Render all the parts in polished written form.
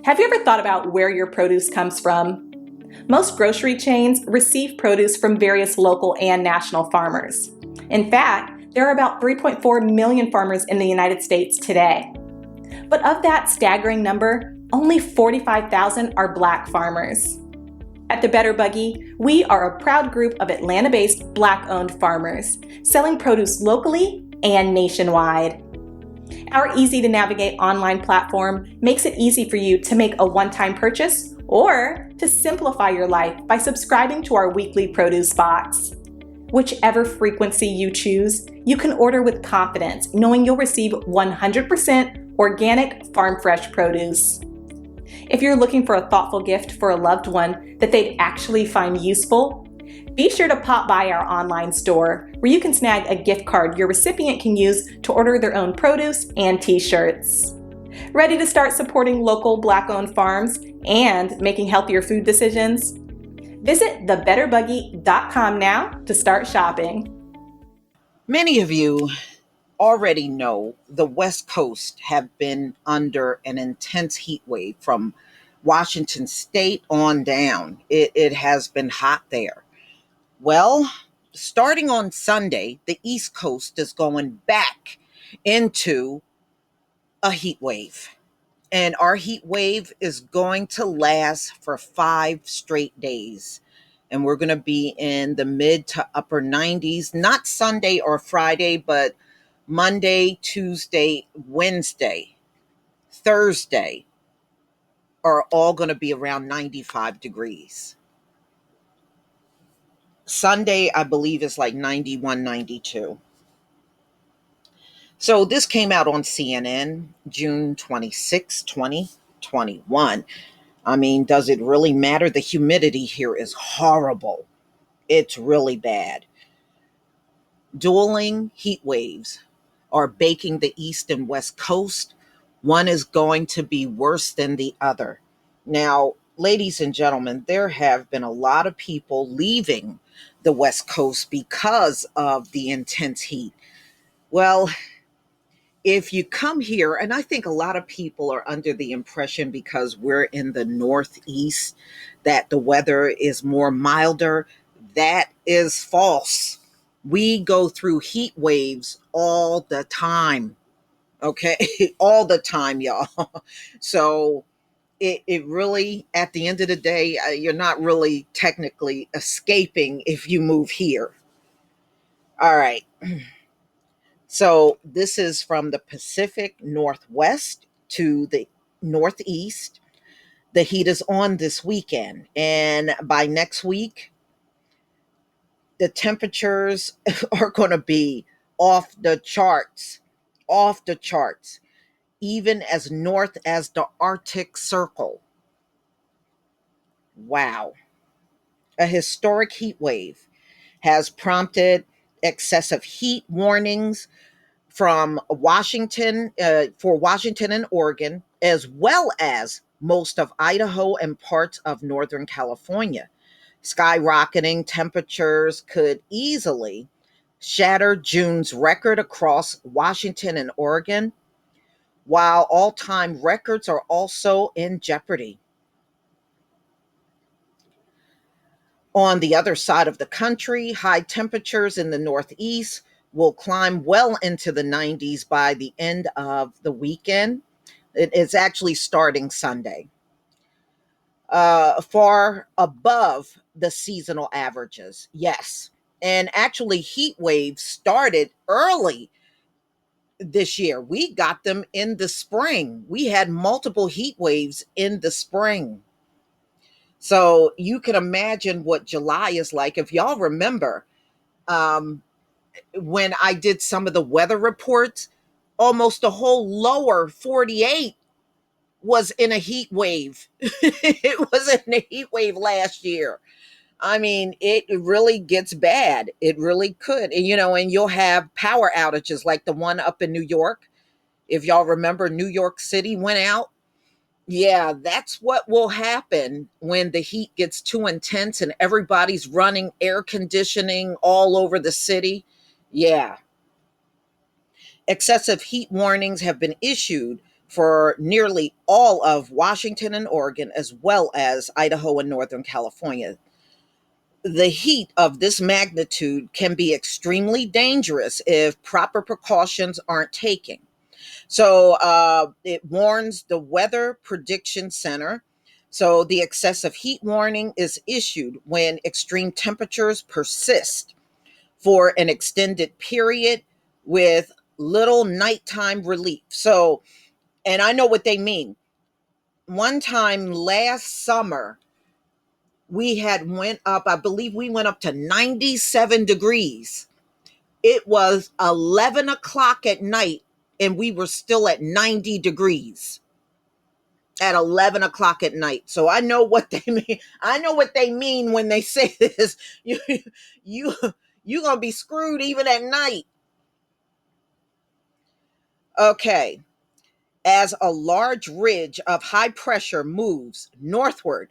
Have you ever thought about where your produce comes from? Most grocery chains receive produce from various local and national farmers. In fact, there are about 3.4 million farmers in the United States today. But of that staggering number, only 45,000 are Black farmers. At the Better Buggy, we are a proud group of Atlanta-based Black-owned farmers, selling produce locally and nationwide. Our easy-to-navigate online platform makes it easy for you to make a one-time purchase or to simplify your life by subscribing to our weekly produce box. Whichever frequency you choose, you can order with confidence, knowing you'll receive 100% organic farm-fresh produce. If you're looking for a thoughtful gift for a loved one that they'd actually find useful, be sure to pop by our online store where you can snag a gift card your recipient can use to order their own produce and t-shirts. Ready to start supporting local Black-owned farms and making healthier food decisions? Visit thebetterbuggy.com now to start shopping. Many of you already know the West Coast have been under an intense heat wave from Washington State on down. It has been hot there. Well, starting on Sunday, the East Coast is going back into a heat wave. And our heat wave is going to last for 5 straight days. And we're going to be in the mid to upper 90s, not Sunday or Friday, but Monday, Tuesday, Wednesday, Thursday are all going to be around 95 degrees. Sunday, I believe, is like 91, 92. So this came out on CNN, June 26, 2021. I mean, does it really matter? The humidity here is horrible. It's really bad. Dueling heat waves are baking the East and West Coast. One is going to be worse than the other. Now, ladies and gentlemen, there have been a lot of people leaving the West Coast because of the intense heat. Well, if you come here, and I think a lot of people are under the impression because we're in the Northeast that the weather is more milder. That is false. We go through heat waves all the time. Okay. All the time, y'all. So it really, at the end of the day, you're not really technically escaping if you move here. All right. So this is from the Pacific Northwest to the Northeast. The heat is on this weekend. And by next week, the temperatures are going to be off the charts, off the charts, even as north as the Arctic Circle. Wow. A historic heat wave has prompted excessive heat warnings from Washington, for Washington and Oregon, as well as most of Idaho and parts of Northern California. Skyrocketing temperatures could easily shatter June's record across Washington and Oregon, while all-time records are also in jeopardy. On the other side of the country, high temperatures in the Northeast will climb well into the 90s by the end of the weekend. It is actually starting Sunday, far above the seasonal averages. Yes. And actually, heat waves started early this year. We got them in the spring. We had multiple heat waves in the spring. So you can imagine what July is like. If y'all remember, um, when I did some of the weather reports, almost the whole lower 48 was in a heat wave. It was in a heat wave last year. I mean, it really gets bad. It really could. And, and you'll have power outages like the one up in New York. If y'all remember, New York City went out. Yeah, that's what will happen when the heat gets too intense and everybody's running air conditioning all over the city. Yeah. Excessive heat warnings have been issued for nearly all of Washington and Oregon, as well as Idaho and Northern California. The heat of this magnitude can be extremely dangerous if proper precautions aren't taken. So it warns the Weather Prediction Center. So the excessive heat warning is issued when extreme temperatures persist for an extended period with little nighttime relief. So, and I know what they mean. One time last summer, we had went up, I believe we went up to 97 degrees. It was 11 o'clock at night and we were still at 90 degrees at 11 o'clock at night. So I know what they mean. I know what they mean when they say this. You you're gonna be screwed even at night. Okay. As a large ridge of high pressure moves northward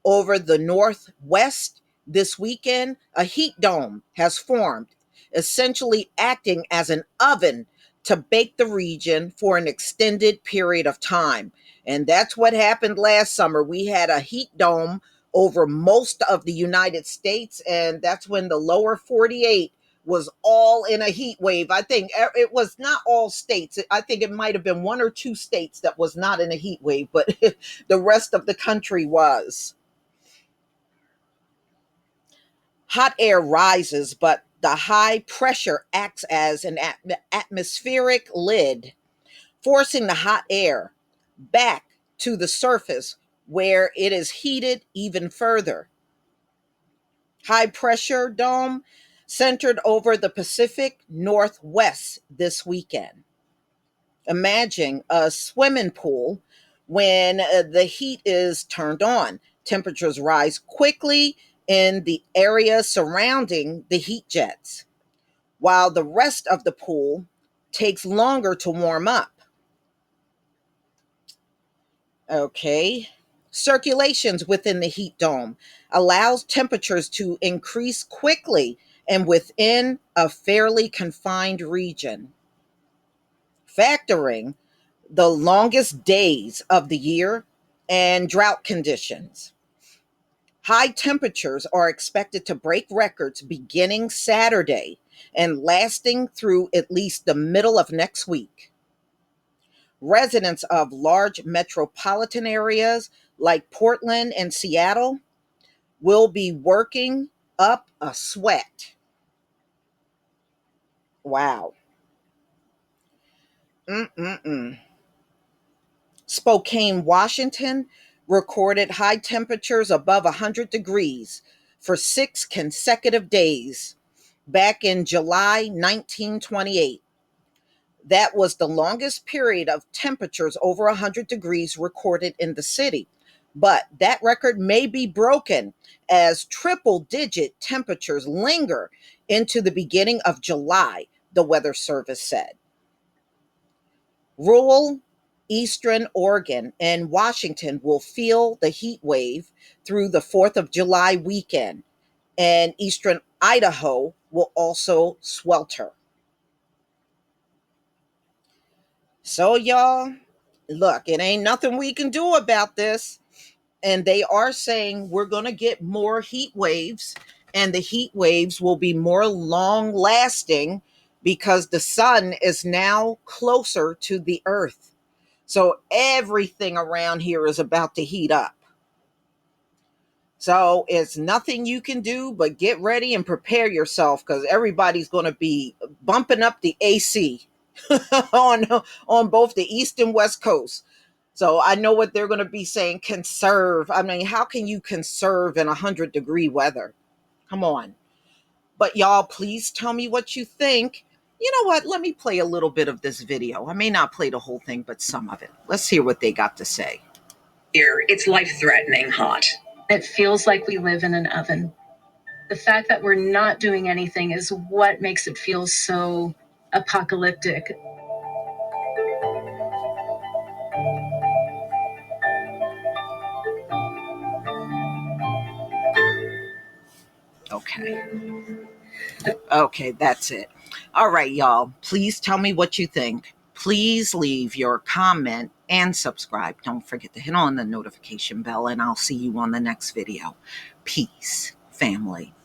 over the northwest this weekend, a heat dome has formed, essentially acting as an oven to bake the region for an extended period of time. And that's what happened last summer. We had a heat dome over most of the United States, and that's when the lower 48 was all in a heat wave. I think it was not all states. I think it might have been one or two states that was not in a heat wave, but the rest of the country was. Hot air rises, but the high pressure acts as an atmospheric lid, forcing the hot air back to the surface where it is heated even further. High pressure dome centered over the Pacific Northwest this weekend. Imagine a swimming pool when the heat is turned on. Temperatures rise quickly in the area surrounding the heat jets, while the rest of the pool takes longer to warm up. Okay. Circulations within the heat dome allows temperatures to increase quickly and within a fairly confined region. Factoring the longest days of the year and drought conditions. High temperatures are expected to break records beginning Saturday and lasting through at least the middle of next week. Residents of large metropolitan areas like Portland and Seattle will be working up a sweat. Wow. Mm-mm-mm. Spokane, Washington recorded high temperatures above 100 degrees for 6 consecutive days back in July 1928. That was the longest period of temperatures over 100 degrees recorded in the city. But that record may be broken as triple digit temperatures linger into the beginning of July, the Weather Service said. Rural Eastern Oregon and Washington will feel the heat wave through the 4th of July weekend, and Eastern Idaho will also swelter. So, y'all, look, it ain't nothing we can do about this. And they are saying we're going to get more heat waves, and the heat waves will be more long lasting because the sun is now closer to the earth. So everything around here is about to heat up. So it's nothing you can do but get ready and prepare yourself, because everybody's going to be bumping up the AC on both the east and west coast. So I know what they're going to be saying: conserve. I mean, how can you conserve in 100-degree weather? Come on. But y'all, please tell me what you think. You know what? Let me play a little bit of this video. I may not play the whole thing, but some of it. Let's hear what they got to say. Here, it's life-threatening hot. It feels like we live in an oven. The fact that we're not doing anything is what makes it feel so apocalyptic. Okay, that's it. All right, y'all. Please tell me what you think. Please leave your comment and subscribe. Don't forget to hit on the notification bell, and I'll see you on the next video. Peace, family.